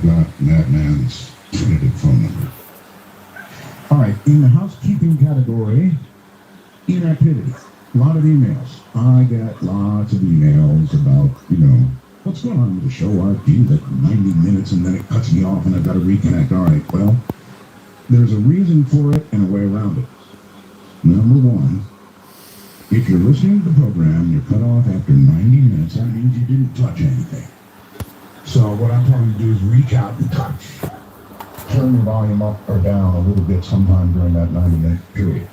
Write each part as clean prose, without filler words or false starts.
got that man's tentative phone number. All right, in the housekeeping category, inactivity. A lot of emails. I get lots of emails about, what's going on with the show? RP, like 90 minutes and then it cuts me off and I've got to reconnect. All right, well, there's a reason for it and a way around it. Number one, if you're listening to the program, you're cut off after 90 minutes, that means you didn't touch anything. So what I'm telling you to do is reach out and touch. Turn the volume up or down a little bit sometime during that 90-minute period.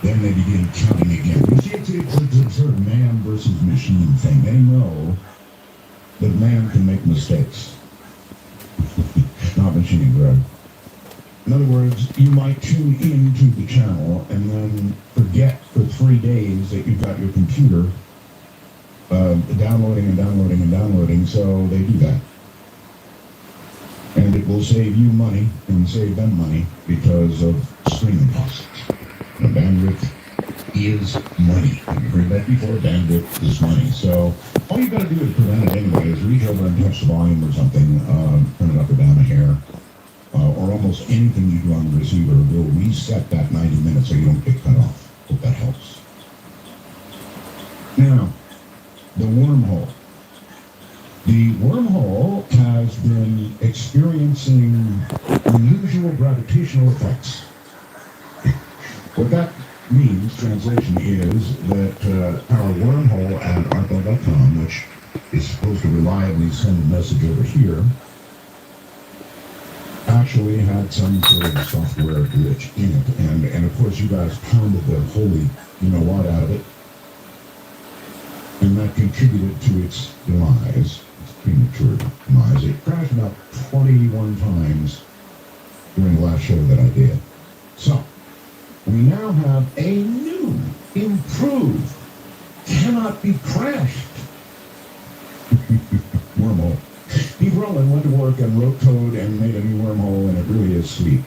Then they begin counting again. You see, it's a sort of man versus machine thing. They know that man can make mistakes. Not machine, Greg. In other words, you might tune into the channel and then forget for 3 days that you've got your computer downloading, so they do that. And it will save you money and save them money because of streaming costs. Bandwidth is money. Have you heard that before? Bandwidth is money. So all you've got to do to prevent it anyway is reach over and touch the volume or something, turn it up or down a hair, or almost anything you do on the receiver will reset that 90 minutes so you don't get cut off. Hope that helps. Now, the wormhole. The wormhole has been experiencing unusual gravitational effects. What that means, translation, is that our wormhole at arco.com, which is supposed to reliably send a message over here, actually had some sort of software glitch in it. And of course, you guys pounded the holy you-know-what out of it. And that contributed to its demise, its premature demise. It crashed about 21 times during the last show that I did. So, we now have a new, improved, cannot be crashed wormhole. Steve Rowland went to work and wrote code and made a new wormhole, and it really is sweet.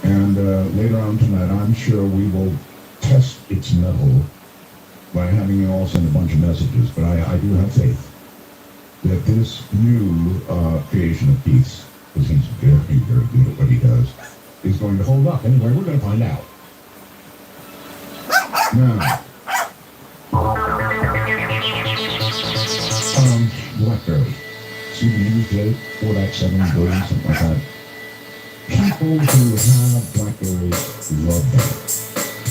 And later on tonight, I'm sure we will test its mettle by having you all send a bunch of messages. But I do have faith that this new creation of peace, because he's very, very good at what he does, is going to hold up. Anyway, we're going to find out. Now, BlackBerry. See the news today? 4.7 billion, something like that. People who have BlackBerries love them.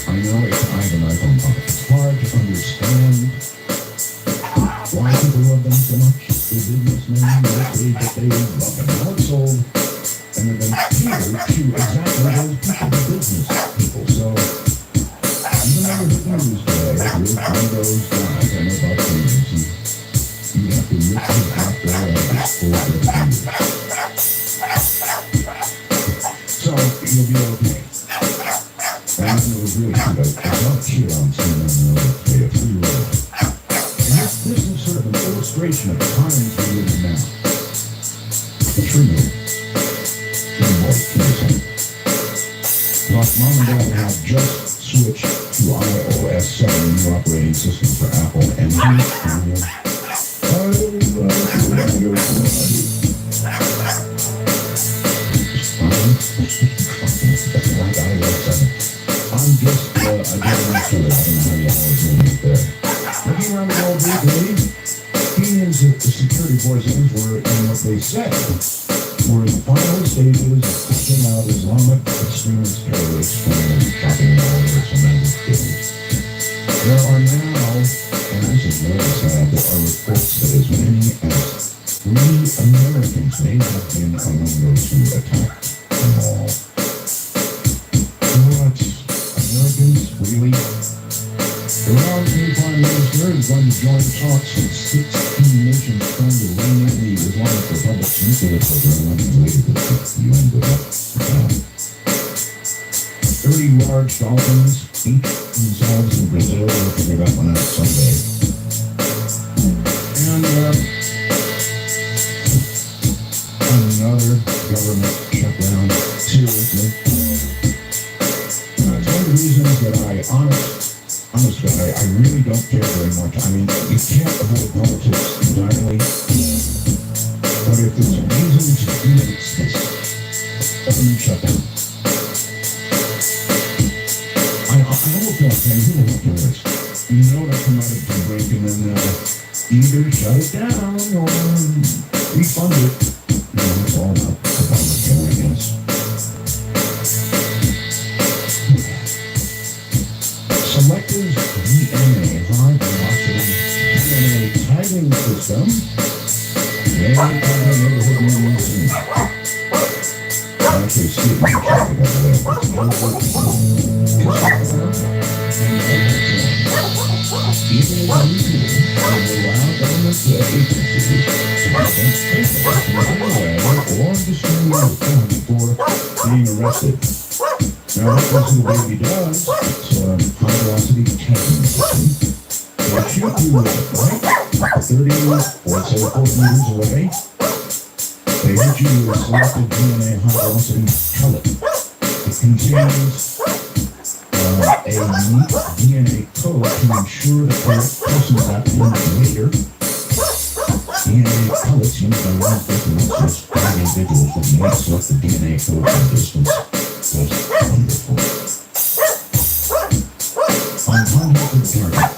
I know I have an iPhone pocket. It's hard to understand why people love them so much. The businessmen, they love them. Now it's sold and they've been catered to exactly those people, the business people. So, even though you're hitting news today with Windows guys, I know about things, you have to rip his BlackBerry out of his full years. So, you'll be okay. And it was really cute. I saw a kid on CNN the other day, a 3-year-old. And this is sort of an illustration of the times we live in now. A 3-year-old. Mom and Dad have just switched to iOS 7, new operating system for Apple, and I'm just, I don't know how you all are doing it there. Looking around the world briefly, opinions of the security forces were in what they said were in the final stages of pushing out Islamic extremist terrorists from shopping malls or some killings. There are now, and this is very sad, there are reports that as many as 3 Americans may have been among those who attacked the mall. What? Americans? Really? Iran's new prime minister is going to join talks with 16 nations trying to rein in the Islamic Republic's nuclear program related to the UN build-up. 30 large dolphins, each themselves in Brazil. We'll figure that one out someday. And another government shutdown. Seriously. It's one of the reasons that honestly, I really don't care very much. I mean, you can't avoid politics entirely. But if is amazing to do it exists. Open and shut down. I almost feel like saying, who the heck cares? You know that come out of the break and then either shut it down or refund it. You know, it's all about the public care, I guess. Selective DNA high velocity DNA tagging system. They are the neighborhood near soon. Actually, Steve, I'm trying to get away with it. Even if you will allow government agencies to prevent people from running away or destroying your family for being arrested. Now, what this little baby does, it's a high-velocity tagging system. They'll shoot you with it, right? 30 or say 40 meters away. They hit you with a selective DNA high-velocity pellet. It contains a unique DNA code to ensure the correct person is apprehended later. DNA pellets used by law enforcement officers find individuals with unique selective DNA code from distance was wonderful. On contact with the target,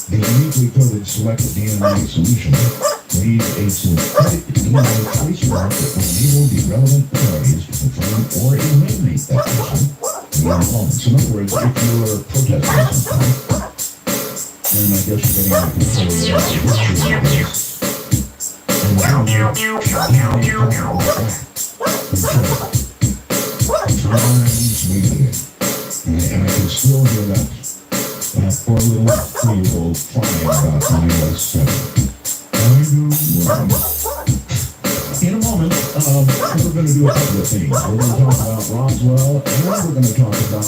the uniquely coded selective DNA solution leaves a synthetic DNA trace route that will enable the relevant authorities to confirm or eliminate that person in their involvement. So in other words, if you're protesting something, then I guess you're getting out of control of the history of this. And now you're times we did. And I can still hear that poor little 3-year-old crying about the US 7. In a moment, we're going to do a couple of things. We're going to talk about Roswell, and we're going to talk about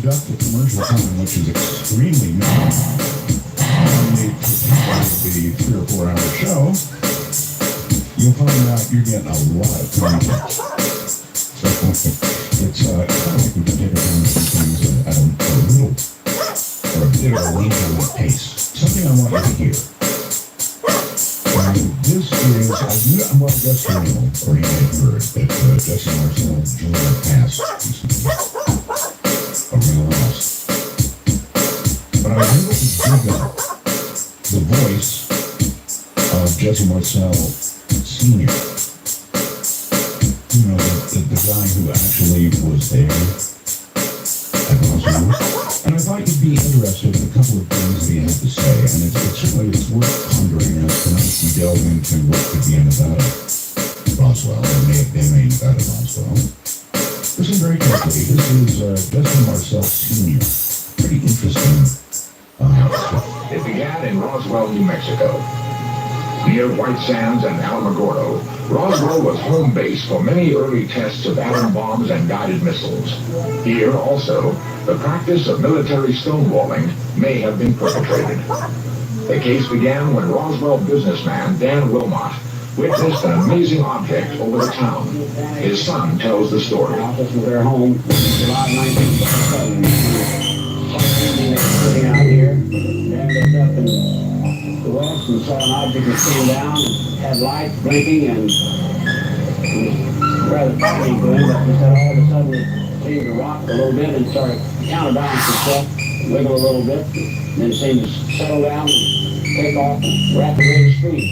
deduct the commercial time, which is extremely minimal, and the be 3 or 4 hour show, you'll find out you're getting a lot of content. So it's kind of like we can take advantage of things at a little or a bit of a leisurely pace. Something I want you to hear. This is, well, Jesse Marcel, or you may have heard that Jesse Marcel joined our past recently. A real loss. But I was able to dig up the voice of Jesse Marcel Sr. You know, the guy who actually was there at Roswell. And I thought you'd be interested in a couple of things that he had to say. And it's worth pondering as tonight we delve into what could be in Nevada Roswell, or may have been in Nevada Roswell. Listen very carefully. This is Jesse Marcel Sr. Pretty interesting stuff. It began in Roswell, New Mexico. Near White Sands and Alamogordo, Roswell was home base for many early tests of atom bombs and guided missiles. Here, also, the practice of military stonewalling may have been perpetrated. The case began when Roswell businessman Dan Wilmot witnessed an amazing object over the town. His son tells the story. Office of their home, July 1957. Sitting out here, Dan looked up in the west and saw an object that came down and had lights blinking, and it was rather frightening to him, but he said all of a sudden it seemed to rock a little bit and started counterbalance itself, wiggle a little bit, and then seemed to settle down and take off at rapid rate of speed.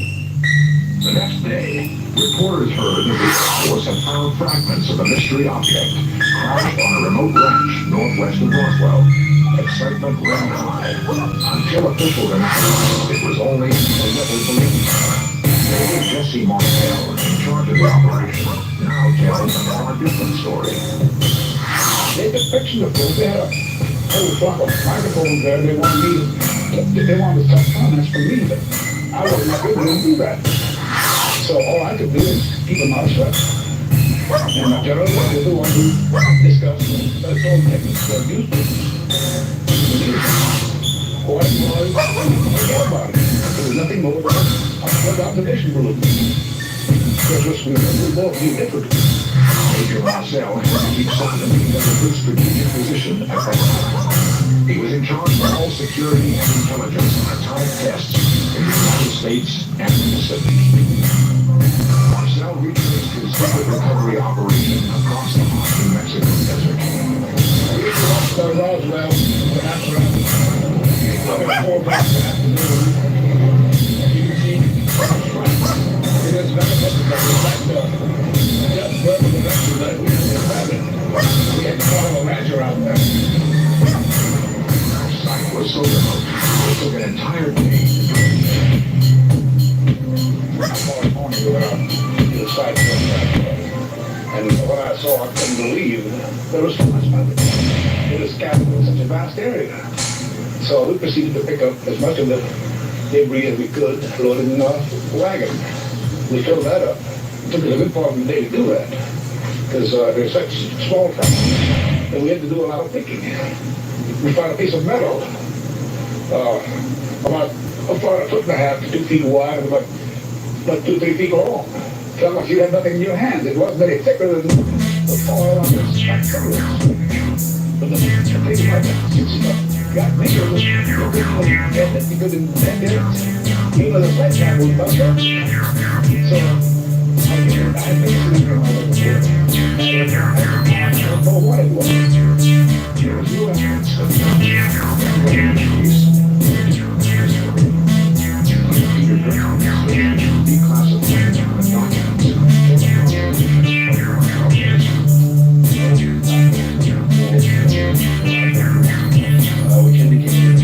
The next day, reporters heard that the Air Force had found fragments of a mystery object crashed on a remote ranch northwest of Roswell. Excitement ran high until officials announced it was only a little believed. Jesse Marcel, in charge of the operation, now now tells a far different story. They just fixing the food. They had a whole flock of microphones there. They wanted to stop comments from me, but I wasn't able to do that. So all I could do is keep a mouth shut. And my general was the one who discussed phone techniques for newspapers. What it was, forget about it. There was nothing more than a flood observation balloon. Because we both knew different. Major Roswell had to keep something that was a good strategic position at that time. He was in charge of all security and intelligence on atomic tests in the United States and the Pacific. Roswell retraced his secret recovery operation across the hot New Mexico desert. So Roswell, when I was about 4 o'clock in the afternoon, you can see it is very much like just where the rest of that we had to follow a rancher out there. Our site was so remote, it took an entire day to do it. I saw it morning, we went out to the site for that. And what I saw, I couldn't believe there was so much of it. It was scattered in such a vast area. So we proceeded to pick up as much of the debris as we could, loaded in a wagon. We filled that up. It took us a good part of the day to do that, because they're such small trucks, and we had to do a lot of picking. We found a piece of metal, about a foot and a half to 2 feet wide, and about 2-3 feet long. Felt like you had nothing in your hands. It wasn't any thicker than the foil on the spectrum. But the thing about that, got me, it was a big little head that you could invent it. Even the sledgehammer was about there. So, I had been sleeping all over the world. I don't know what it was. There was no evidence of Peter Brown declassified the documents. Which indicated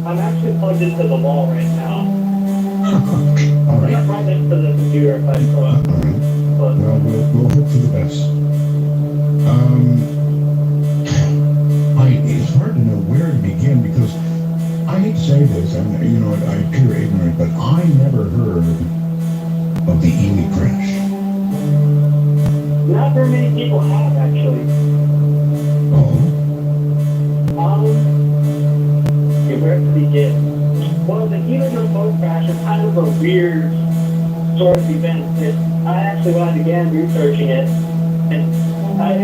I'm actually plugged into the wall right now. All right. Right next to the computer, if I go up. Well, we'll hope for the best. It's hard to know where to begin because I hate to say this, and I appear ignorant, but I never heard of the Ely crash. Not very many people have, actually. Oh, Where to begin? Well, the Ely boat crash is kind of a weird sort of event. I actually, when I began researching it, and I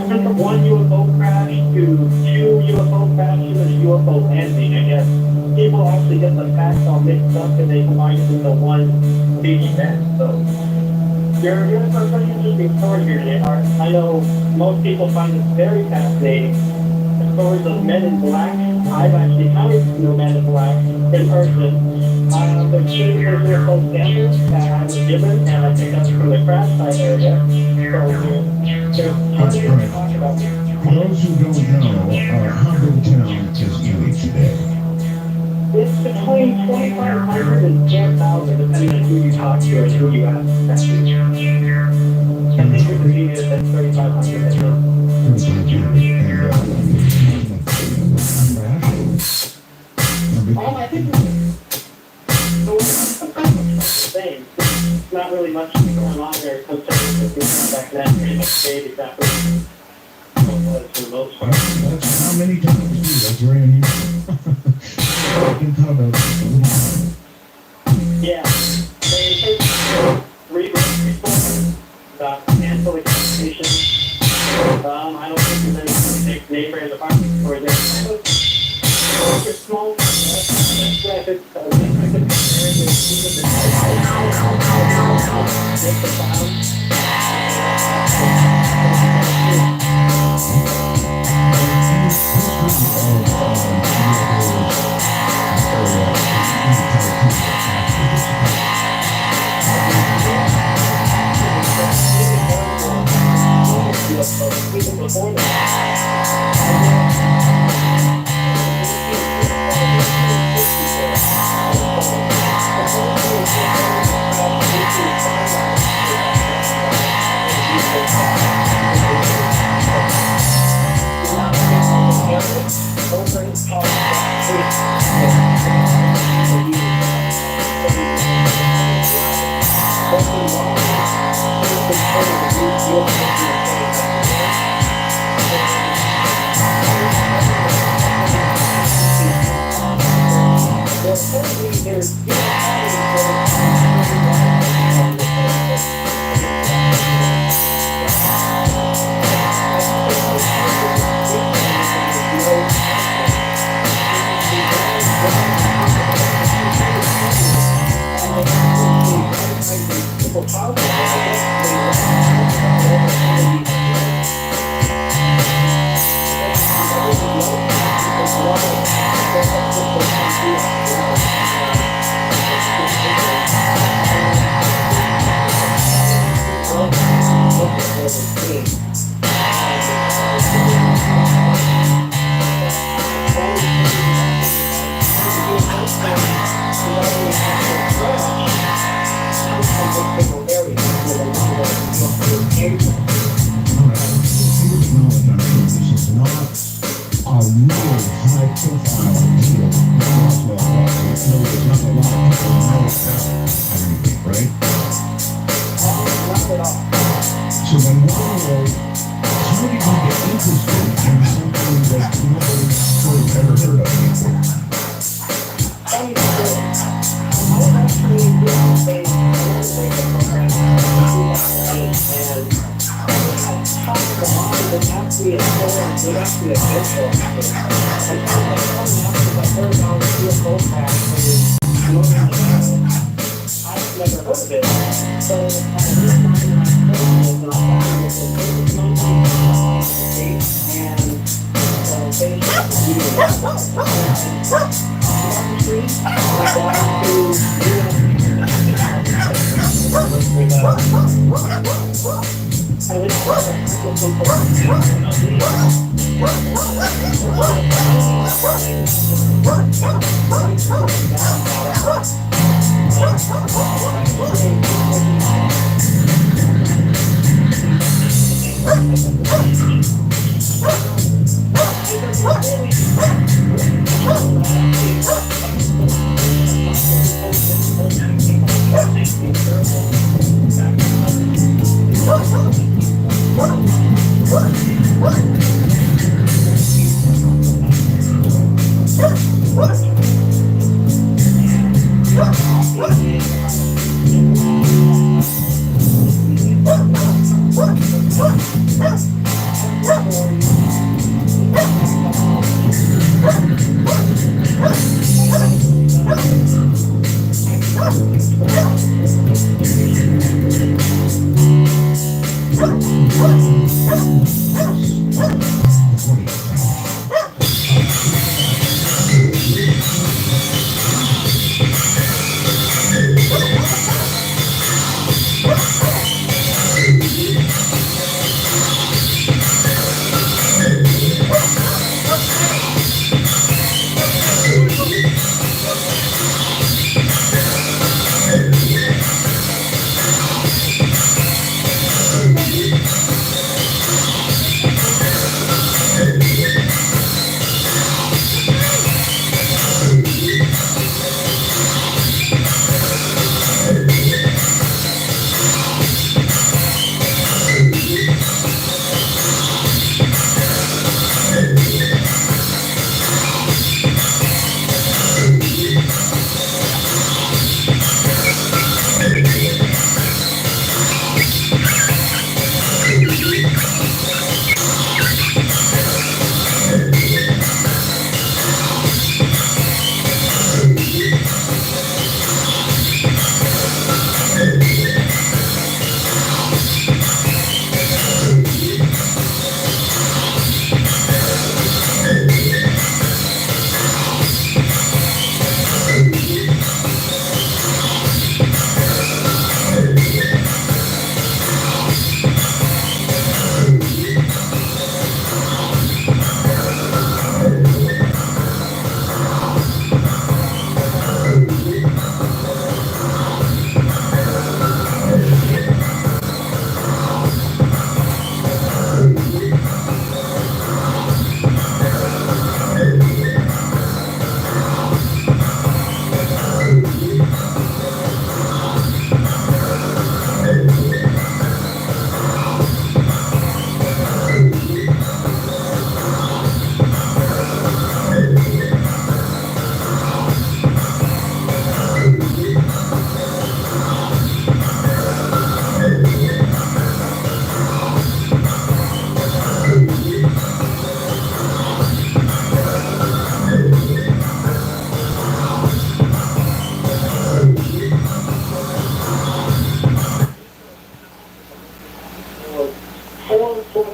went from one UFO crash to two UFO crashes and a UFO landing, I guess. People actually get the facts all mixed up and they combine it into one big event. So you're in for a pretty interesting story here today, Art. I know most people find this very fascinating. The stories of men in black. I've actually encountered men in black in person. There's two UFO standards that I was given, and I think that's from the crash site area. So there's plenty to talk about. for those who don't know, how big a town is Ely today? It's between 2,500 and 10,000, depending on who you talk to and who you ask. I think Virginia is at 3,500. I think it's the same. Not really much going on there concerning the business back then. Pretty much stayed exactly what it was for the most part. That's how many times do that's very unusual. I can tell about it. Yeah. They take three reports about a handful of communications. I don't think there's any big neighbor in the apartment or there. It's small. Graphic.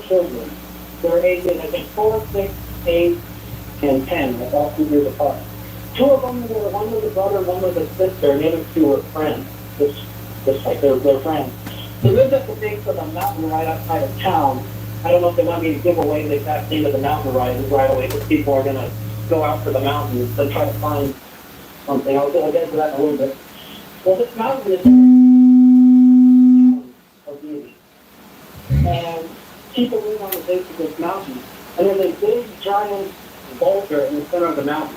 children. They're ages, I think, 4, 6, 8, and 10. That's all 2 years apart. 2 of them were, one was a brother, one was a sister, and the other 2 were friends. Just like they're friends. They lived at the base of a mountain right outside of town. I don't know if they want me to give away the exact name of the mountain right away, because people are going to go out for the mountains and try to find something. I'll get into that in a little bit. Well, this mountain is of beauty. And people live on the base of this mountain. And there's a big, giant boulder in the center of the mountain.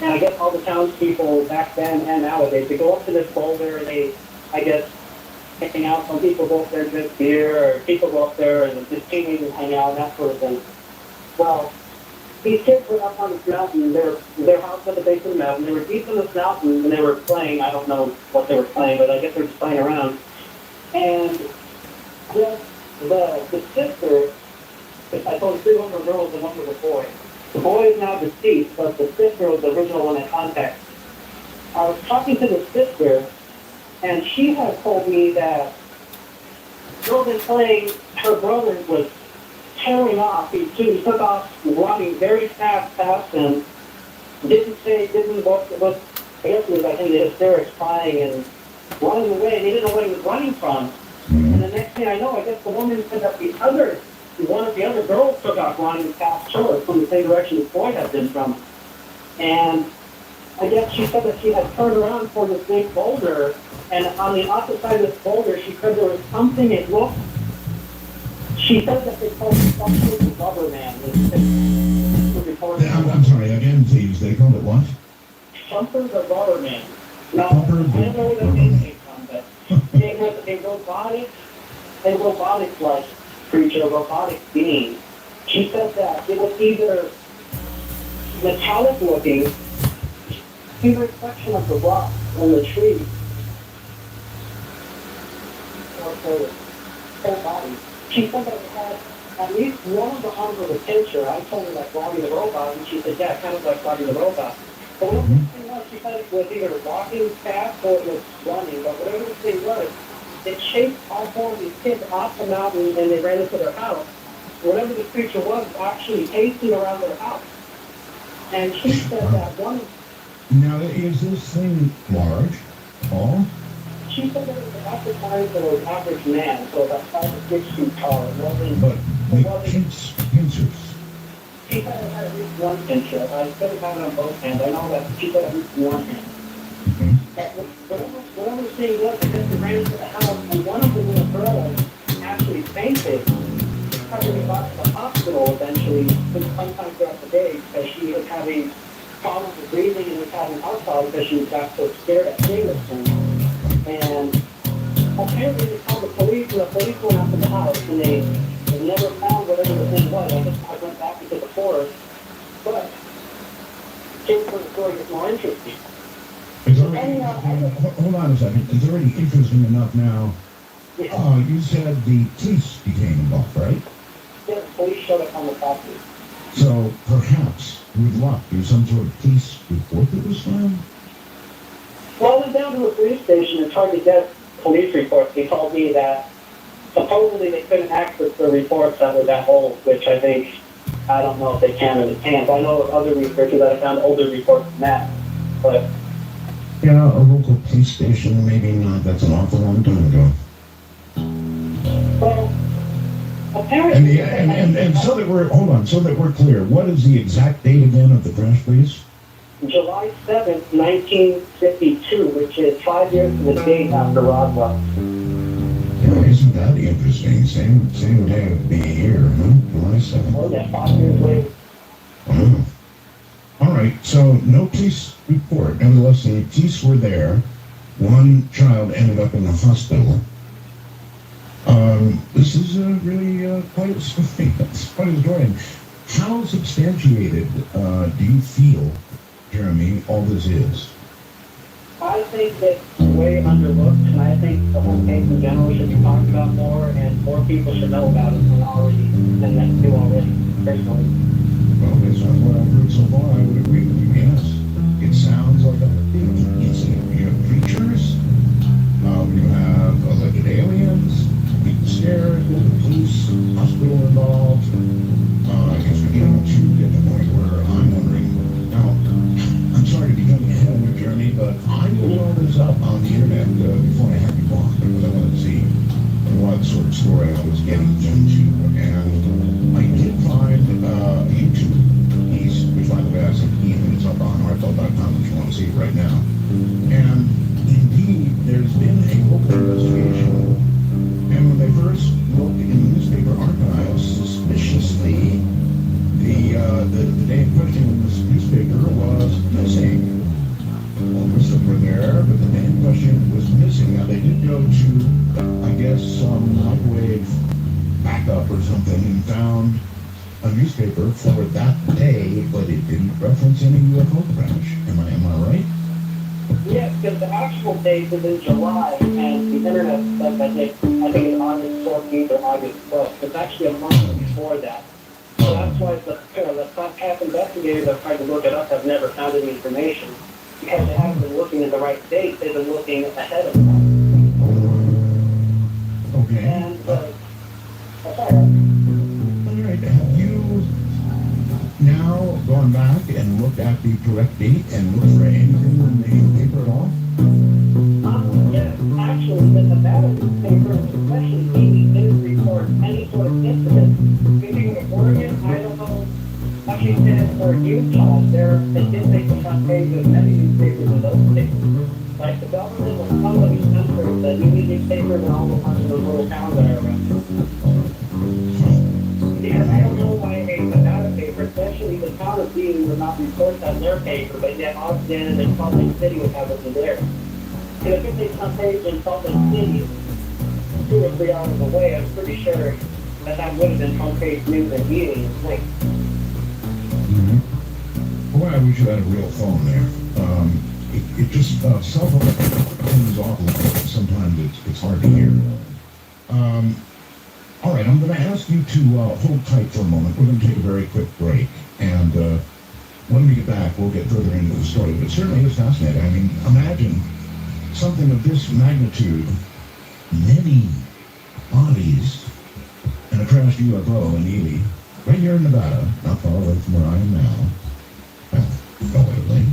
And I guess all the townspeople back then and nowadays, they go up to this boulder and they, I guess, hang out. Some people go up there and drink beer, or people go up there and just teenagers hang out, that sort of thing. Well, these kids were up on this mountain, their house at the base of the mountain. They were deep in this mountain and they were playing. I don't know what they were playing, but I guess they were just playing around. And the sister, I told 3 of them were girls and 1 was a boy. The boy is now deceased, but the sister was the original one in contact. I was talking to the sister, and she had told me that girls in playing, her brother was tearing off. He took off running very fast and didn't look, I guess it was like in the hysterics, crying and running away. They didn't know what he was running from. And the next thing I know, I guess the woman said that one of the other girls took off running fast short from the same direction the boy had been from. And I guess she said that she had turned around for this big boulder, and on the opposite side of this boulder, she said there was something, it looked, she said that they called it something rubber man. I'm sorry, again, please. They called it what? Something the rubber man. Now, Thumper I the don't know where that name came from, but it was a robotic-like creature, a robotic being. She said that it was either metallic looking, see the reflection of the rock on the tree, or the whole body. She said that it had at least one of the arms of the picture. I told her like Bobby the Robot, and she said, yeah, kind of like Bobby the Robot. But whatever the thing was, she said it was either walking fast or it was running, but whatever the thing was, it chased all four of these kids off the mountain and they ran into their house. Whatever the creature was actually pacing around their house. And she said that one of Now, is this thing large? Tall? she said that it was about the size of an average man, so about 5 to 6 feet tall. It wasn't, But it wasn't, pincers. she said it had at least one pincher. I said it had it on both hands. I know that she said at least one hand. Okay. Whatever the thing was, I guess they ran into the house, and one of the little girls actually fainted. Probably got to the hospital eventually, sometime throughout the day, because she was having problems with breathing and was having heart problems because she got so scared at seeing this thing. And apparently they called the police, and the police went out to the house, and they never found whatever the thing was. I guess I went back into the forest, but here's where the story gets more interesting. It's already, hold on a second. It's already interesting enough now. You said the police became involved, right? Yeah, the police showed up on the property. So perhaps, with luck, there's some sort of police report that was found? Well, I went down to the police station and tried to get police reports. They told me that supposedly they couldn't access the reports that were that old, which I think, I don't know if they can or they can't. I know of other researchers that have found older reports than that, but... Yeah, a local police station, maybe not. That's an awful long time ago. Well, apparently... And so that we're, hold on, so that we're clear, what is the exact date again of the crash, please? July 7th, 1952, which is 5 years to the date after Roswell. Yeah, isn't that interesting? Same day of the year, huh? July 7th. Oh, yeah, 5 years later. Wow. All right, so no police report. Nevertheless, the police were there. One child ended up in the hospital. This is really quite a story. That's quite a story. And how substantiated do you feel, Jeremy, all this is? I think that it's way underlooked, and I think the whole case in general should be talked about more, and more people should know about it than that do already, personally. Well, based on what I've heard so far, I would agree with you, yes. It sounds like a big incident. You have creatures, you have alleged aliens, people scared, the police, hospital involved. I guess we're getting to get to the point where I'm wondering, now, I'm sorry to be coming ahead of you, Jeremy, but I looked all this up on the internet before I had you on, because I wanted to see what sort of story I was getting into, and I did find a YouTube piece, which by the way I sent Ian, it's up on artfelt.com if you want to see it right now. And indeed, there's been a local investigation, and when they first looked in the newspaper archives, suspiciously, the day in question in this newspaper was missing. Well, most of them were there, but the day in question was missing. Now, they did go to, I guess, some microwave backup or something and found a newspaper for that day, but it didn't reference any UFO crash. Am I right? Yes, because the actual date is in July, and the internet said that I think it's August 14th or August 12th. It's actually a month before that. So that's why the past investigators that tried to look it up have never found any information. Because they haven't been looking at the right date, they've been looking ahead of time. Okay. And, that's all right. All right. Have you now gone back and looked at the correct date and looked for anything in the paper at all? Yes, actually, in the Nevada newspaper, especially TV News reports any sort of incident. Speaking of Oregon, I don't know. Actually, said for Utah, they did make the front page of many newspapers in those states. Like the government will probably censor the new newspapers and all the parts of those little towns that are around. Because I don't know why they put out a paper, especially the town of Bean would not report on their paper, but yet Austin and Salt Lake City would have it in theirs. If it takes some page in Salt Lake City, 2 or 3 hours away, I'm pretty sure that would have been front page news and Bean. Like, Boy, I wish you had a real phone there. It just, cell phone things awful. Sometimes it's hard to hear. All right, I'm going to ask you to hold tight for a moment. We're going to take a very quick break. And when we get back, we'll get further into the story. But it certainly is fascinating. I mean, imagine something of this magnitude, many bodies, and a crashed UFO in Ely, right here in Nevada, not far away from where I am now. Well, relatively.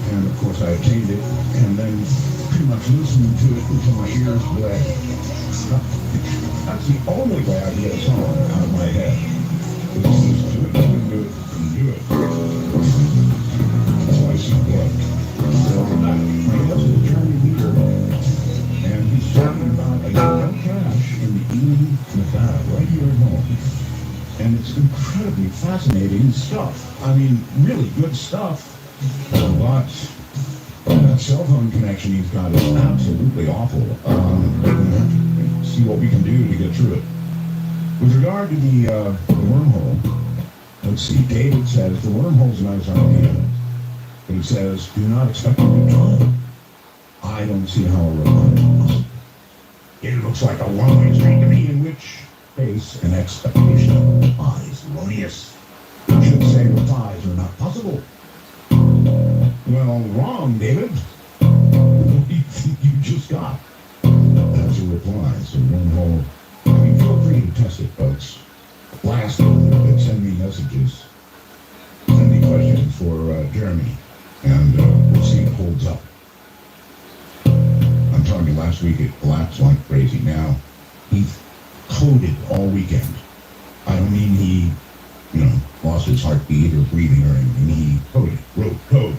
And of course I obtained it and then pretty much listened to it until my ears bled. That's the only way I get a song out of my head. Listen to it, couldn't do it. That's why I see blood. So my guest is Jeremy Leader, and he's talking about a UFO crash in the Ely, Nevada, right here at home. And it's incredibly fascinating stuff. I mean, really good stuff. But that cell phone connection he's got is absolutely awful. See what we can do to get through it. With regard to the wormhole, let's see, David says, the wormhole's a nice idea. But he says, do not expect to return. I don't see how a reply. It looks like a one-way street to me, in which case an expectation lies erroneous. I should say replies are not possible. Well, wrong, David. What do you think you just got? That's a reply, so wormhole. I mean, feel free to test it, folks. Blast it a little bit, send me messages. Send me questions for Jeremy, and we'll see if it holds up. I'm telling you, last week it collapsed like crazy. Now, he coded all weekend. I don't mean he, lost his heartbeat or breathing or anything. He coded, wrote code.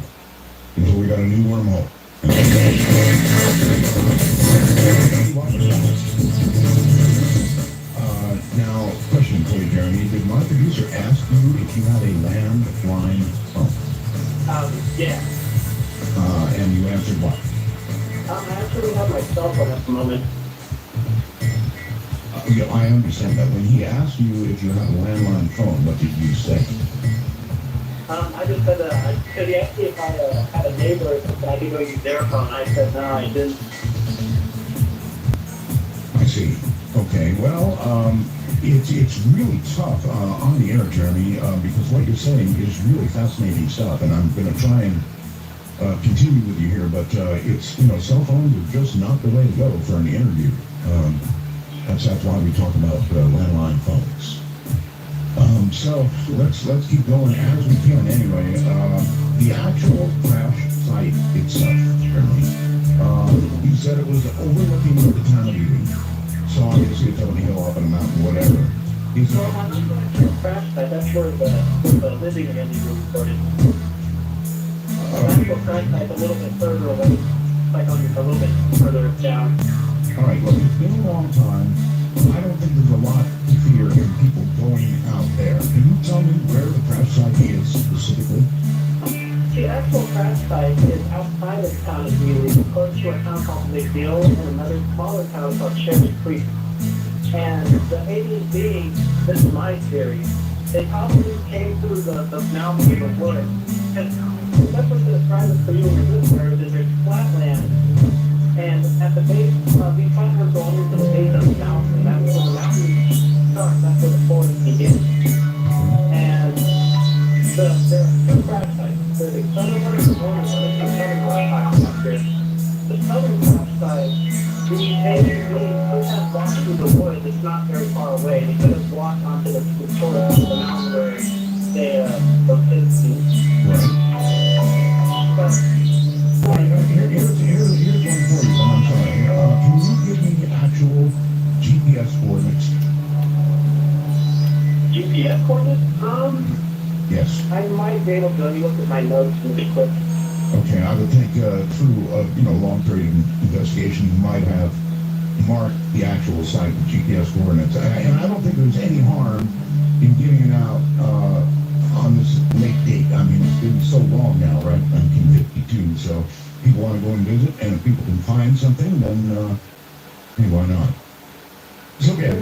Until we got a new wormhole. Now, question for you, Jeremy. Did my producer ask you if you had a landline phone? Yeah. And you answered what? I actually have my cell phone at the moment. Yeah, I understand that. When he asked you if you had a landline phone, what did you say? I just said, because he asked me if I had a neighbor that I could go use their phone. I said, no, I didn't. I see. Okay, well, it's really tough on the air, Jeremy, because what you're saying is really fascinating stuff, and I'm going to try and continue with you here, but it's, cell phones are just not the way to go for an interview. That's why we talk about landline phones. So let's keep going as we can anyway. The actual crash site itself, Jeremy, you said it was overlooking the town of Ely. So obviously it's on a hill, up on a mountain, whatever. Is Well, I'm not going to crash site. That's where the living entities were recorded. The actual crash site's a little bit further away. Like a little bit further down. All right, well, it's been a long time. I don't think there's a lot to fear in people going out there. Can you tell me where the crash site is specifically? The actual crash site is outside of town of Ely, close to a town called McNeil and another smaller town called Cherry Creek. And the aliens being, this is my theory, they probably came through the mountains of the wood. And that's what the describe it for you listeners is there's flat land. And at the base, these hunters go over to the base of the mountain, and that's where the mountains start, that's where the forest begins. And there are two crash sites. There's a southern one and the northern one. up onto the sort of the mountain where they located to. Right. But All right, here's one for you, and I'm sorry. Can you give me actual GPS coordinates? GPS coordinates? Yes. I might be able to. Let me look at my notes really quick. Okay, I would think through a long period of investigation, you might have marked the actual site with GPS coordinates. And I don't think there's any harm in giving it out on this late date. I mean, it's been so long now, right? 1952. So people want to go and visit, and if people can find something, then hey, why not? So yeah,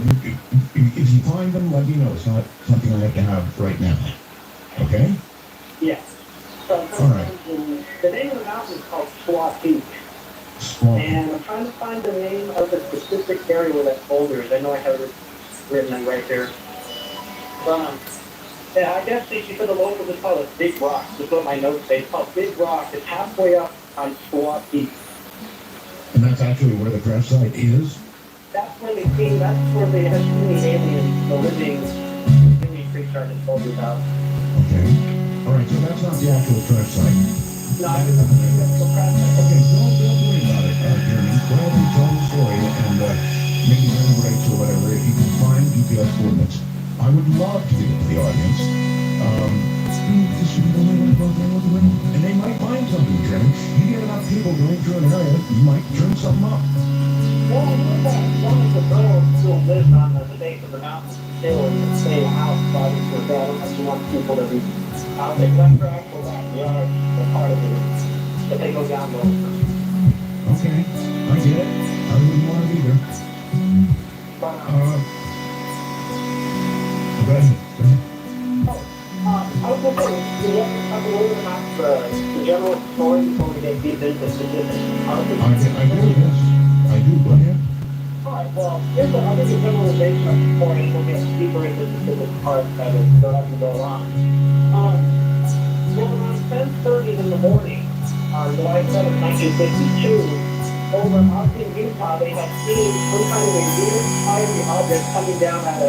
if you find them, let me know. It's not something I have to have right now. Okay? Yeah. So All right. the name of the mountain is called Squaw Peak. Swamp. And I'm trying to find the name of the specific area where that boulder is. I know I have it written right there. Yeah, I guess they for the locals it's called a Big Rock. That's what my notes say. It's called Big Rock. It's halfway up on Squaw Peak. And that's actually where the crash site is? That's where they have seen the aliens, the living creature I just told you about. Okay. All right, so that's not the actual crash site. No, I didn't know the actual crash site. Okay, don't worry about it, Jeremy. Go ahead and tell the story, and maybe during breaks or whatever, if you can find GPS coordinates, I would love to give it to the audience. And they might find something, Jeremy. You get enough people going through an area, you might turn something up. Well, I know that one of the girls still lives on the base of the mountain, still in the same house, probably for that. I don't actually want people to be out there. That's their actual backyard, they're part of it. But they go down those. Okay, I get it. I wouldn't want it either. But, Go ahead. I was going to say, do you have to talk a little bit about the general story before we get deep into the specifics? I do, yes. I do, go ahead. Alright, well, I'll give you a generalization of the story and we'll get deeper into the specific parts of it so that can go on. Well, around 10:30 in the morning, on July 7, 1952, over in Austin, Utah, they had seen some kind of a weird fiery object coming down at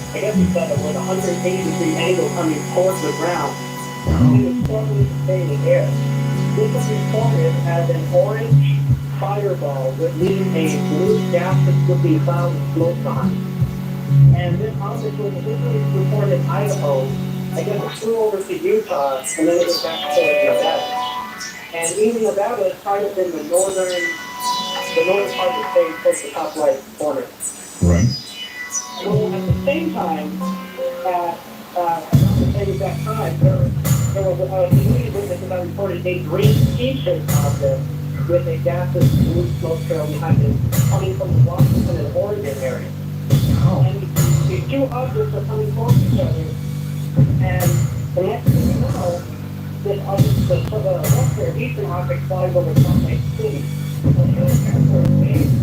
I guess you said it was a 180-degree angle coming towards the ground. And it was totally stay in the air. This was reported as an orange fireball with leaving a blue gaseous-looking cloud of smoke behind. And this object was originally reported in Idaho. I guess it flew over to Utah, and then it went back to Nevada. And even Nevada is kind of in the northern part of the state, close to the top right corner. Right. Well, at the same time, at the same exact time, there was a community witness that reported a green T-shaped object with a gaseous blue smoke trail behind it coming from the Washington and Oregon area. Wow. And these two objects are coming close to each other. And the next thing you know, this object, the eastern object flies over Salt Lake City.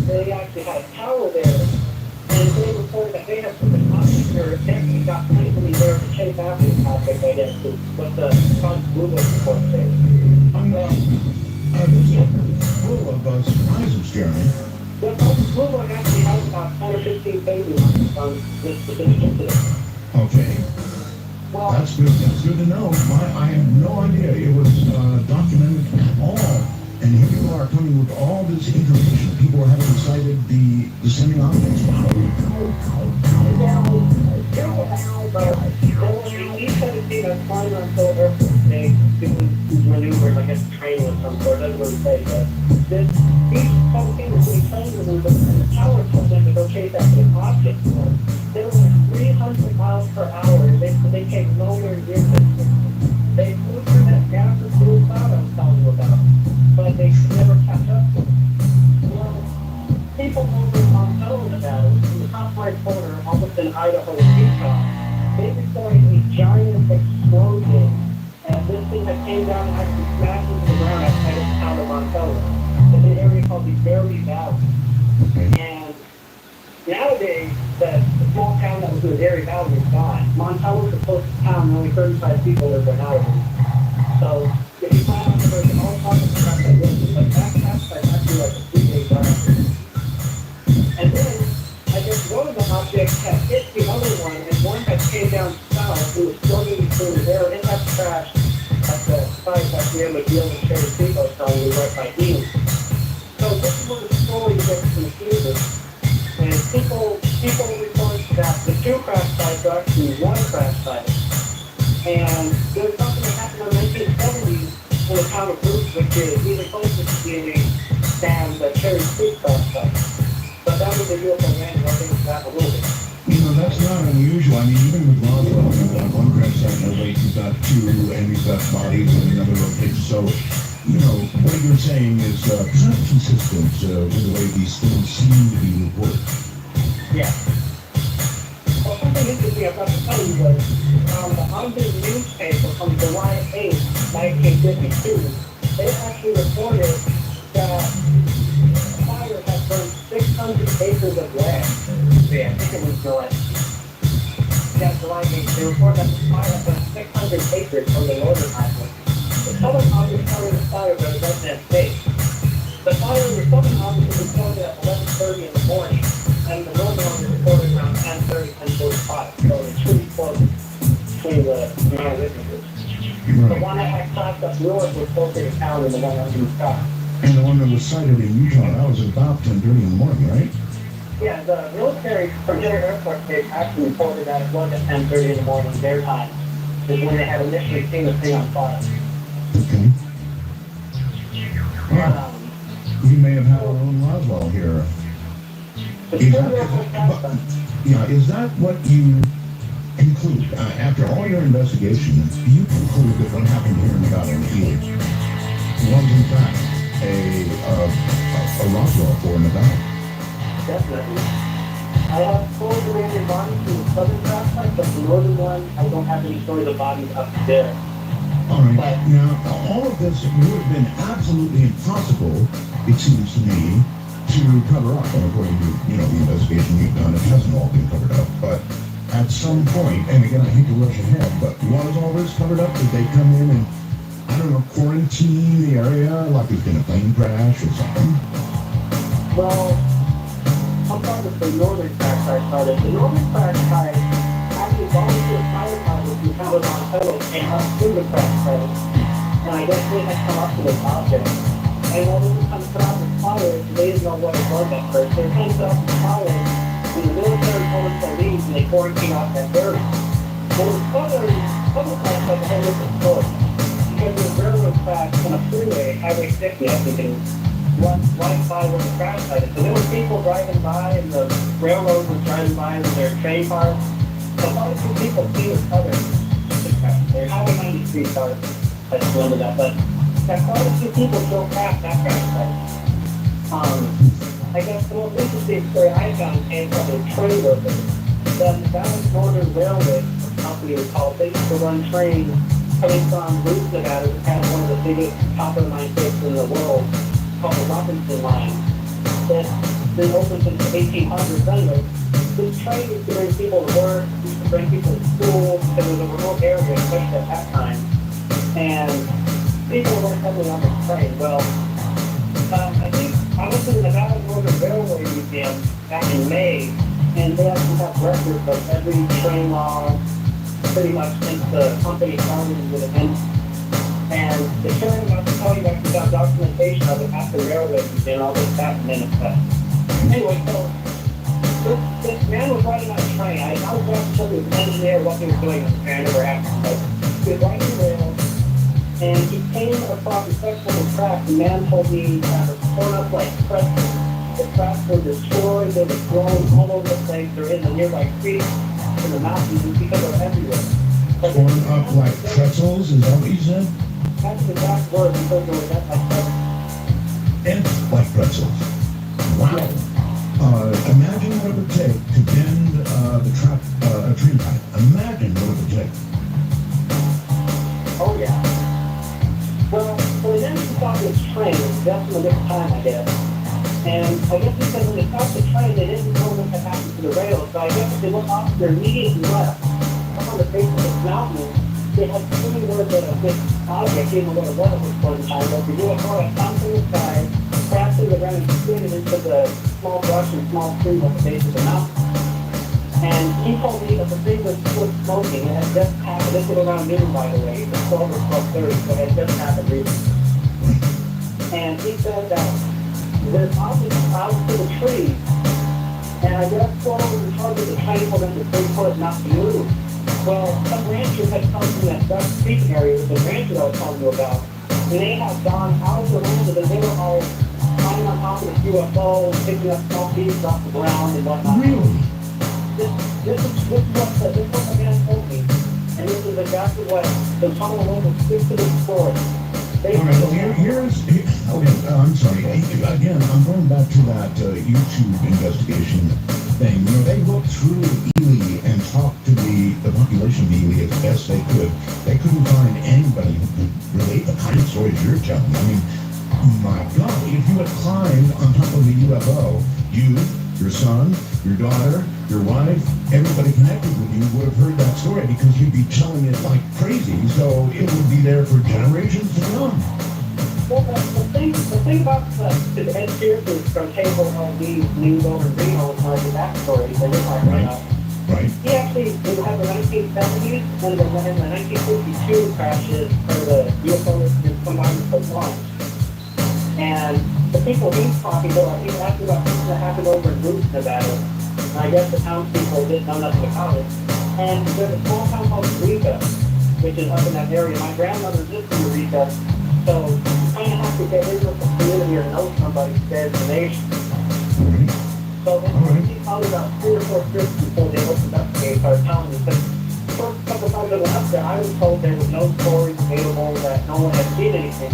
They actually had a tower there. And they reported that they have put an object there. They actually got playfully there to chase after this object, I guess, to what the Blue Book report says. This is full of surprises, Jeremy. The Blue Book actually has about 10 or 15 pages on this specific incident. Okay. Well, That's good to know. I had no idea it was documented at all. And here you are coming with all this information. People are having cited the descending objects. Wow. He said it's seen a flying on Phil Airport. They doing maneuvers, I guess, training of some sort. Doesn't really say, but these 17 was doing training maneuvers, and the tower told them to go chase after an object. They were like 300 miles per hour. They came nowhere near this. They flew through that gaseous blue cloud I was telling you about, but they could never catch up to it. Well, people over in Montana, Nevada, in the top right corner, almost in Idaho and Utah, they reported a giant explosion, and this thing that came down and actually smashed into the ground outside of the town of Montana. It's an area called the Berry Valley. And nowadays, the small town that was in the Berry Valley is gone. Montana was the closest town, and only 35 people live there nowadays. So, if you find out there's all sorts of stuff that lives, but that campsite actually like a 3-day drive. And then, I guess one of the objects had hit the other one, and one down south, it was floating between the air. It had crashed at the site at the end of Deal and Cherry Creek I was telling you right by Dean. So this is where the story gets confusing. And people report that the two crash sites are actually one crash site. And there's something that happened in the 1970s in the town of Bruce, which is either closest to being than the Cherry Creek crash site. But that was a UFO landing, I think that a little bit. You know, that's not unusual. I mean, even with Roswell, you've got one crash site in the lake, you've got two, and you've got bodies in another location. So, you know, what you're saying is kind of consistent with the way these things seem to be reported. Yeah. Well, something interesting I've got to tell you was the London newspaper from July 8, 1952, they actually reported that fire had burned 600 acres of land. Yeah, I think it was July. Yeah, July 8. They reported that the fire had burned 600 acres from the northern island. The southern island started the fire by the resident state. The fire in the southern island was reported at 11:30 in the morning, and the northern one was reported around 10:30, 10:45. So it's pretty close between the amount of witnesses. The one that had classed up north was closer to town than the one up in the sky. And the one that was sighted in Utah, that was about 10:30 in the morning, right? Yeah, the military from Titor Air Force Base actually reported that it was at 10:30 in the morning their time, is when they had initially seen the thing on fire. Okay. Well, we may have had our own Roswell here. Is that what you conclude? After all your investigation, you conclude that what happened here in Nevada and Healy was in fact a Roswell for Nevada? Definitely. I have full related bodies to the southern crash site, but the northern one, I don't have any stories of bodies up there. All right. Now, all of this would have been absolutely impossible, it seems to me, to cover up. And according to, the investigation you've done, it hasn't all been covered up. But at some point, and again, I hate to rush ahead, but was all this covered up? Did they come in and, I don't know, quarantine the area like there's been a plane crash or something? Well, I'll start with the northern crash site started. The northern crash site actually volunteer firefighters who had it on photos came up to the crash site. And I guess they had come up to this object. And while they were coming out with fire, they didn't know what it was at first. They came up with fire, and the military told them to leave, and they quarantined off that area. Well, the southern crash site had a whole different story. Because there was railroad tracks on a freeway, Highway 60, I think it is. Right by where the crash site is. So there were people driving by, and the railroad was driving by with their train cars. So quite a few people see this other crash. There's Highway 93 cars. I just remember that. But quite a few people drove past that crash site. I guess the most interesting story I found came from a train worker. The Nevada Northern Railway company was called. They used to run trains coming from Bruce, Nevada, which had one of the biggest copper mine systems in the world, called the Robinson Line. That's been open since the 1800s anyway. This train used to bring people to work, used to bring people to school, because it was a remote area, especially at that time. And people were very heavily on this train. Well, I think I went to the Nevada Northern Railway Museum back in May, and they actually have records of every train log, pretty much since the company started with events. And the train, I'm about to tell you, actually got documentation of it at the railway museum, all this back in minutes. Anyway, so this man was riding on a train. I was about to tell you the engineer what he was doing on the train, I never asked him, but he was riding the rail, and he came across a section of the track. The man told me that it was torn up like pretzels. The tracks were destroyed, they were thrown all over the place. They're in the nearby creeks, in the mountains, because they're everywhere. Torn up like pretzels, is that what you said? That's the exact word, because they were that like pretzels. Bent like pretzels. Wow. Imagine what it would take to bend a train pipe. Imagine what it would take. Oh, yeah. Well, they then stopped this train. That's from a different time, I guess. And I guess because when they stopped the train, they didn't know what had happened to the rails. So I guess if they look off to their immediate left, up on the face of this mountain, they had seen where this object, even though it was at this point in time, but the UFO had come from the sky, crashed through the ground, and screamed into the small brush and small trees at the base of the mountain. And he told me that the thing was still smoking. It had just happened. This was around noon, by the way. It was 12 or 12:30, so it had just happened recently. And he said that there's objects out to the tree. And I guess whoever was in charge of the train for them to stay put, not to move. Well, some ranchers had come from that Duck Creek area, the rancher I was telling you about. And they had gone out of the land, and they were all climbing on top of the UFO, picking up small pieces off the ground and whatnot. Really? This is what the man told me. And this is exactly what the tunnel was sticks to the story. All right, well, I'm sorry. Again, I'm going back to that YouTube investigation thing. You know, they looked through Ely and talked to the population of Ely as best they could. They couldn't find anybody who could relate the kind of stories you're telling. I mean, my God, if you had climbed on top of the UFO, you, your son, your daughter, your wife, everybody connected with you would have heard that story because you'd be telling it like crazy. So it would be there for generations to come. Well, the thing about the Ed Pierce's from Cable LD, New Golden Reno, is like the backstory that you're talking about. Right. He actually had the 1970s and the 1952 crashes for the UFO combined with the launch. And the people he's talking about, he's asking about things that happened over in Bruce, Nevada. And I guess the townspeople didn't know nothing about it. And there's a small town called Eureka, which is up in that area. My grandmother lived in Eureka, so you kind of have to get into the community or know somebody's destination. Right. So it's probably about 3 or 4 trips before they opened up the gate, started telling me. Because the first couple times I went up there, I was told there was no stories available, that no one had seen anything.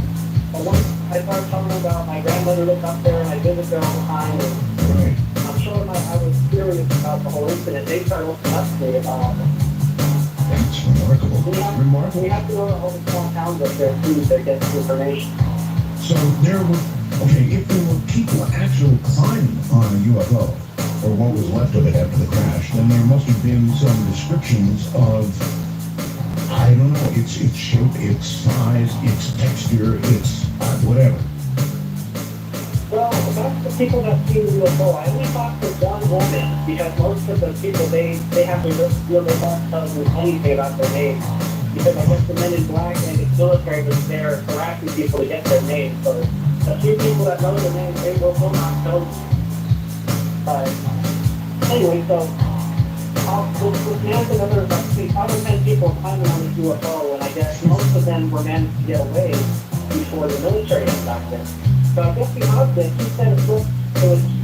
But once I started telling them about my grandmother lived up there and I visited there all the time, and Right. I'm sure I was curious about the whole incident. They started opening up to me about it. That's remarkable. We have to go to all the small towns up there too to get the information. So there were, if there were people actually climbing on a UFO, or what was left of it after the crash, then there must have been some descriptions of, I don't know, its shape, its size, its texture, its whatever. Well, that's the people that see the UFO. I only talked to one woman because most of the people, they have to they don't tell you anything about their name. Because I guess the men in black and the military was there harassing people to get their names. So a few people that know the names, they will not tell you. But anyway, so with Nancy and others, I see 10 people climbing on this UFO, and I guess most of them were managed to get away before the military got back there. So I guess the object, he said it was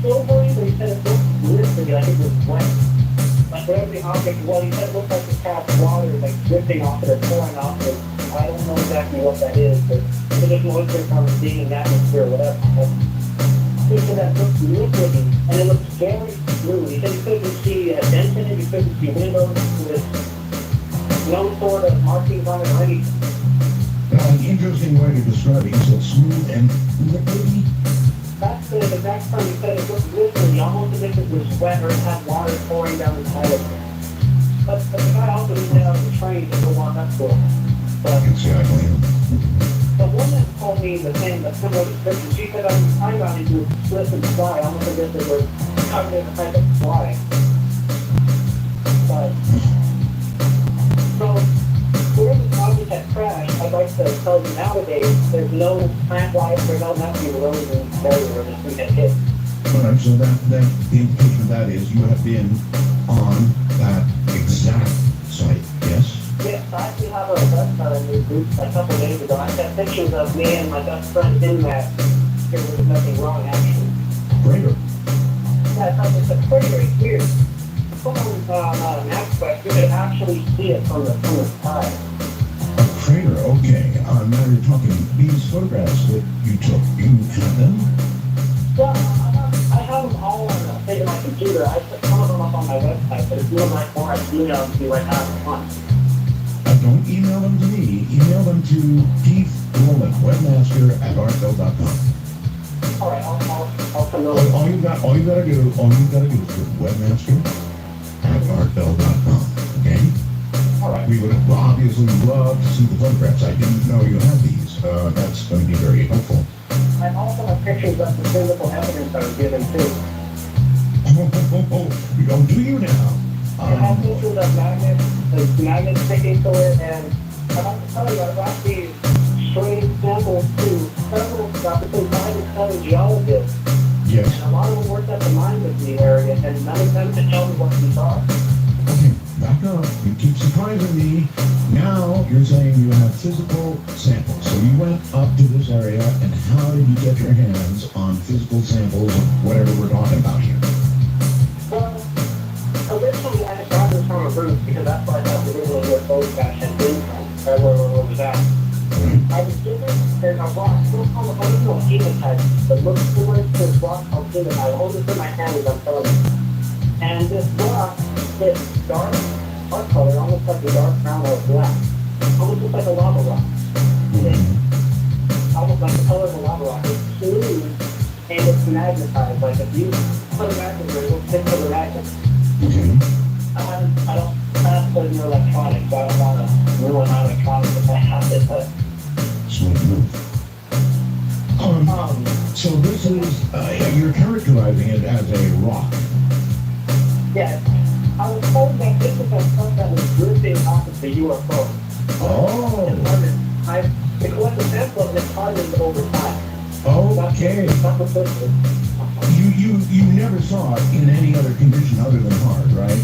silvery, but he said it looked glistening, like it was wet. Like whatever the object was, he said it looked like the tap's water, like dripping off it or pouring off it. I don't know exactly what that is, but it's just moisture from being in the atmosphere or whatever. But he said that looked liquidy, and it looked very blue. He said you couldn't see a dent in it, you couldn't see windows with no sort of markings on it or anything. An interesting way to describe it. He said smooth and liquidy. That's the exact term. He said it looked glistening, almost as if it was wet or it had water pouring down the side of it. But the guy also didn't get out of the train to go walk up to it. But Exactly. the woman told me the same, the similar description. She said I was climbing on it, it was slip and fly, almost as if it was covered in a type of fly. But, so, where the object had crashed, I'd like to tell you nowadays, there's no plant life, there's no nothing erosion barrier where this thing had hit. All right, so that the implication of that is you have been on that exact site, yes? Yes, I actually have a best friend in group a couple of days ago. I got pictures of me and my best friend in that. There was nothing wrong, actually. Crater. Yeah, it's a crater, it's weird. Someone, not an aspect, you could actually see it from the sky. A crater, okay. Now you're talking these photographs that you took. You have them? Yeah, I have them all on my computer. I put some of them up on my website, but if you would like more, I can email them to you right now if you want. Don't email them to me. Email them to Keith Roland, webmaster@artbell.com. All right, I'll send those. All you gotta do is go to webmaster@artbell.com. Okay? All right. We would obviously love to see the photographs. I didn't know you had these. That's going to be very helpful. I also have pictures of the physical evidence I was given too. Oh, we don't do you now. It has pictures of magnets, the magnets sticking to it, and I have to tell you, I got these strange samples to several private study geologists. Yes. And a lot of them worked at the mines in the area, and none of them could tell me what these are. Okay, back up. You keep surprising me. Now you're saying you have physical samples. So you went up to this area, and how did you get your hands on physical samples of whatever we're talking about here? Well, originally I had gotten this from a group because that's where I thought the original UFO cache had been from, or where it was at. I was given a rock, still called a original hematite, that looks similar to this rock called hematite. I hold it in my hand as I'm telling you. And this rock is dark color, almost like a dark brown or black. Almost looks like a lava rock. It's almost like the color of a lava rock. It's smooth and it's magnetized. Like if you put a magnet, it will stick to the magnet. I don't have to put it in electronics, so I don't want to ruin my electronics if I have it, but so this is, you're characterizing it as a rock. yes. I was told that this is a stuff that was drifting off of the UFO. Oh. To collect the sample of it hardened over time. Okay. That's what this is. You never saw it in any other condition other than hard, right?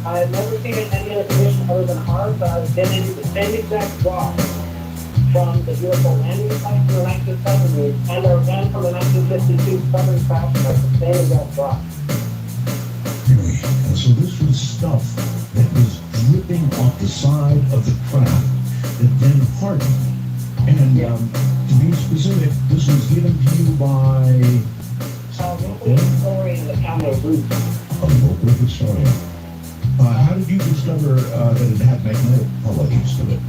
I've never seen it in any other condition other than hard, but I've been in the same exact rock from the UFO landing site from the 1970s and our van from the 1952 southern crash site, the same exact rock. Really? And so this was stuff that was dripping off the side of the craft that then hardened. And to be specific, this was given to you by Local historian in the county of Roots. a local historian. How did you discover that it had magnetic qualities to it?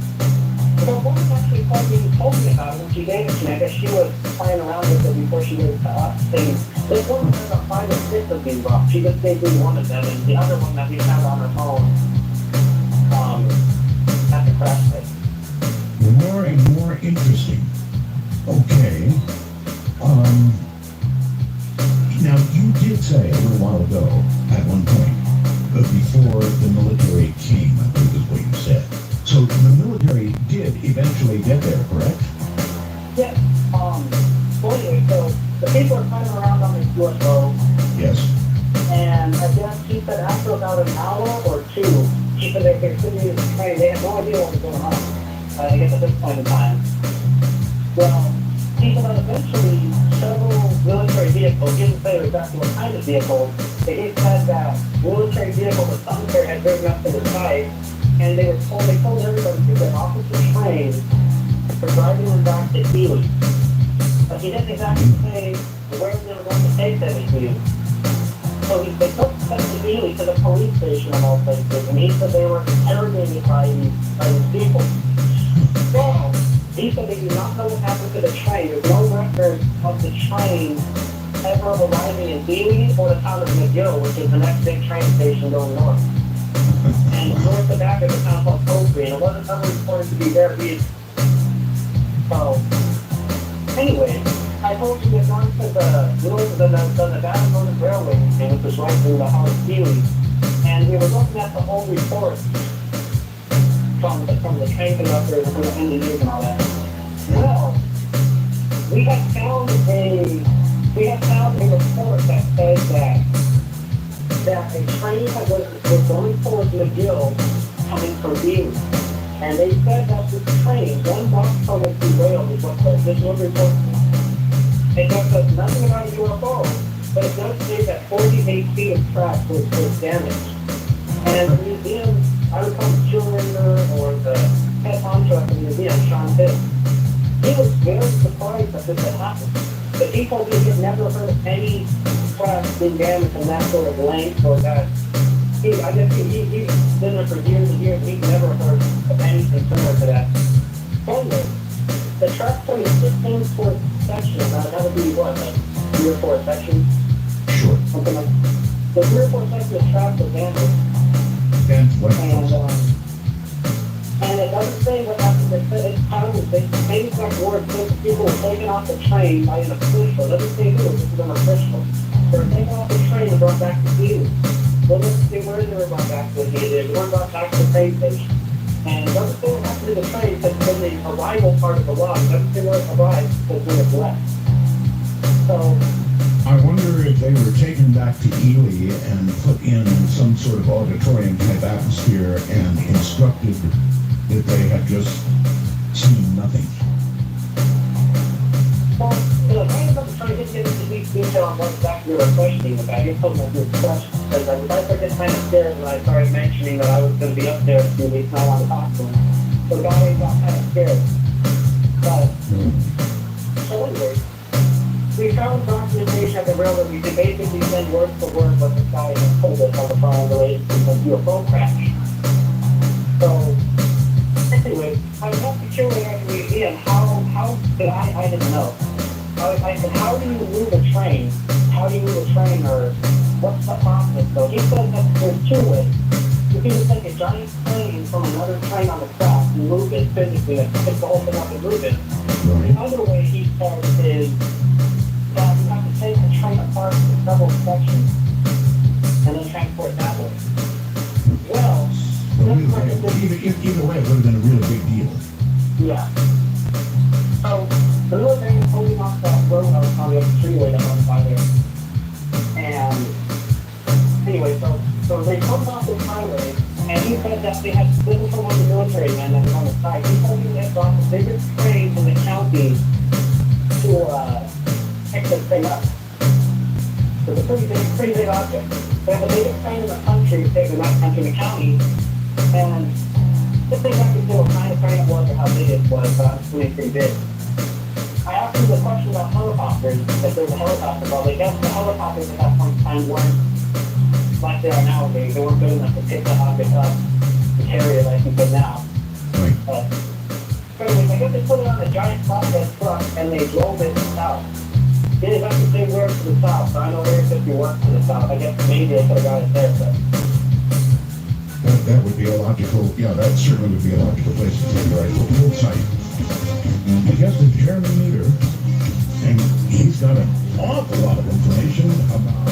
The woman actually told me about it when she gave it to me. I guess she was playing around with it before she gave it to us. This woman has about 5 or 6 of these rocks. She just gave me one of them, and the other one that we found on her phone at the crash site. More and more interesting. Okay. Now you did say a little while ago, at one point, before the military came, I believe is what you said. So the military did eventually get there, correct? Yes. Anyway, so the people are playing around on this UFO, Yes. and I guess he said after about an hour or two, he said they could continue the train. They had no idea what was going on. I guess at this point in time. Well, he said that eventually several military vehicles, he didn't say exactly what kind of vehicle, but he said that military vehicle with military had driven up to the site, and they told everybody to get off of the train for driving them back to Ely. But he didn't exactly say where they were going to take them to. So they took them to Ely to the police station of all places, and he said they were interrogated by these people. So, he said they do not know what happened to the train. There's no record of the train ever arriving in Ely or the town of McGill, which is the next big train station going north. And north of that is a town called Copley, and it wasn't ever reported to be there either. So, anyway, I told you that going to the Nevada Northern Railway, which was right through the heart of Ely, and we were looking at the whole report from the train conductors and from the engineers and all that. Well, we have found a report that says that a train was going towards McGill coming from Ely. And they said that this train, one box from it derailed is what this one report says. It says nothing about a UFO, but it does say that 48 feet of track was damaged. And the museum, I recall the curator or the head honcho at the museum, Sean Pitt, he was very surprised that this had happened. But he told me he had never heard of any tracks being damaged in that sort of length or that. I guess he's been there for years and years, and he's never heard of anything similar to that. Anyway, the track point is 15 foot section. That would be what, like 3 or 4 sections? Sure. Something like that. The 3 or 4 sections of track was damaged. And it doesn't say what happened. It's kind of the same exact word. People were taken off the train by an official. It doesn't say who, this is an official. They were taken off the train and brought back to Ely. Well, let's see where they were brought back to. They were brought back to the train station. And everything that happened to the train has been the arrival part of the log. Everything that arrived has been it left. So, I wonder if they were taken back to Ely and put in some sort of auditorium type atmosphere and instructed that they had just seen nothing. well, the thing about the train didn't get into deep detail on what exactly they were questioning about. He told me this question because I was get kind of scared when I started mentioning that I was going to be up there in a few weeks and I wanted to talk to him. So the guy got kind of scared. But, so anyway, we found documentation at the railroad. We could basically send word for word what the guy had told us on the phone related to the UFO crash. So, anyway, I was not securely at the museum. How did I didn't know. I said, how do you move a train? How do you move a train, or what's the process? So he said that there's two ways. You can either take a giant plane from another train on the track and move it physically, like pick the whole thing up and move it. The other way he said is that you have to take the train apart into several sections and then transport it that way. Well, Either way, it would have been a really big deal. yeah. So the little thing is holding off that road I was on the freeway that runs by there. And anyway, so they pulled off the highway, and he said that they had split from one of the military men that was on the side. He told me they had brought the biggest train in the county to pick this thing up. So it's a pretty big object. They have the biggest train in the country, taking that country in the county, and this thing I could do what kind of train it was or how big it was, but obviously it's pretty big. I asked him the question about helicopters, if there's a helicopter. Well, I guess the helicopters at that point in time weren't like they are nowadays. They weren't good enough to pick the object up and carry it like you could now. Right. Anyways, I guess they put it on a giant flatbed truck and they drove it south. It is actually saying where to the south, so I know Area 50 works to the south. I guess maybe they could have got it there, but... That would be a logical, that certainly would be a logical place to take the rifle field site. I guess the Jeremy Meter, and he's got an awful lot of information about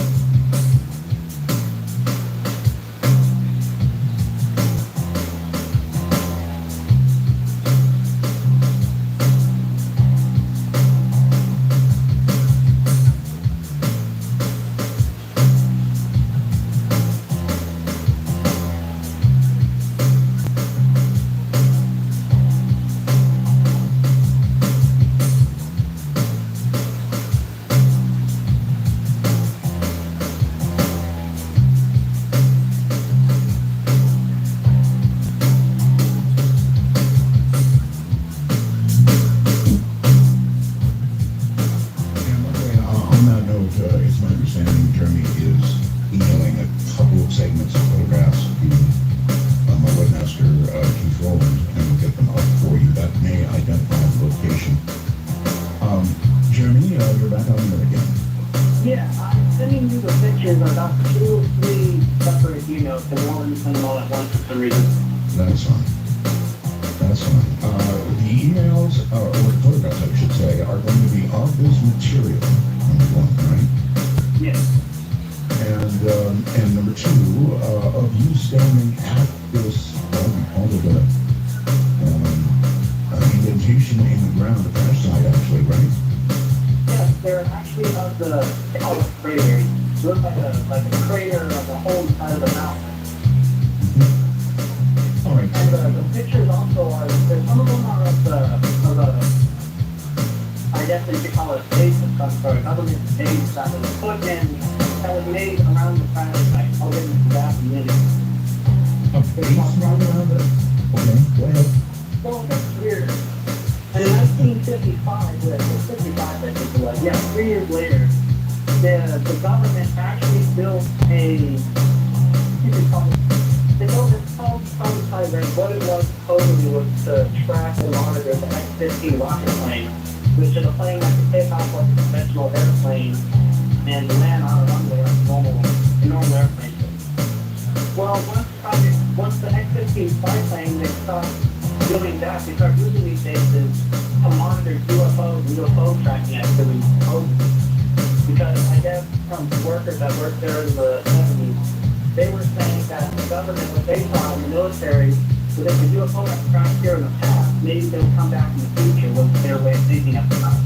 they were saying that the government, what they saw in the military, was if the UFO had crashed here in the past, maybe they'll come back in the future was their way of thinking at the time.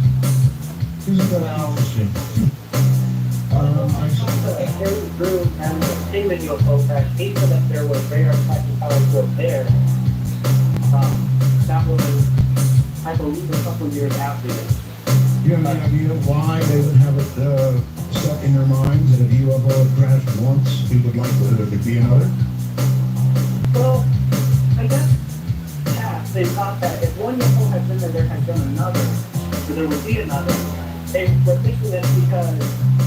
Isn't that interesting? I So Harry Drew and the Taylor UFO crash, he said that there was radar tracking towers up there. That was, I believe, a couple of years after this. Do you have any idea why they would have it stuck in their minds that if UFO had crashed once, it would like there to be another? Well, I guess, yeah, they thought that if one UFO had been there had been another, so there would be another. They were thinking this because,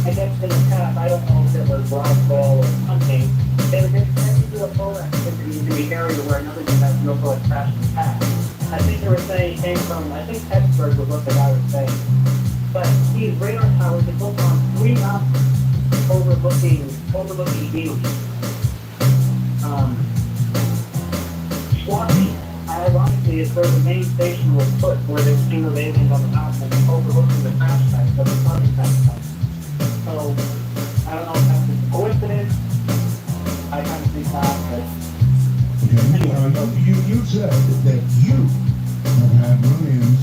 I guess in the past, I don't know if it was Roswell or something, they were just every UFO activity to be area where another UFO had crashed in the past. I think they were saying it came from, I think Pittsburgh was what the guy was saying. But these radar towers, they built on 3 mountains overlooking Helium. Swampy, ironically, is where the main station was put, where they were seeing the aliens on the mountain overlooking the crash site of the Sunday crash site. So, I don't know if that's a coincidence. I kind of think that, but Okay, you said that you have had run-ins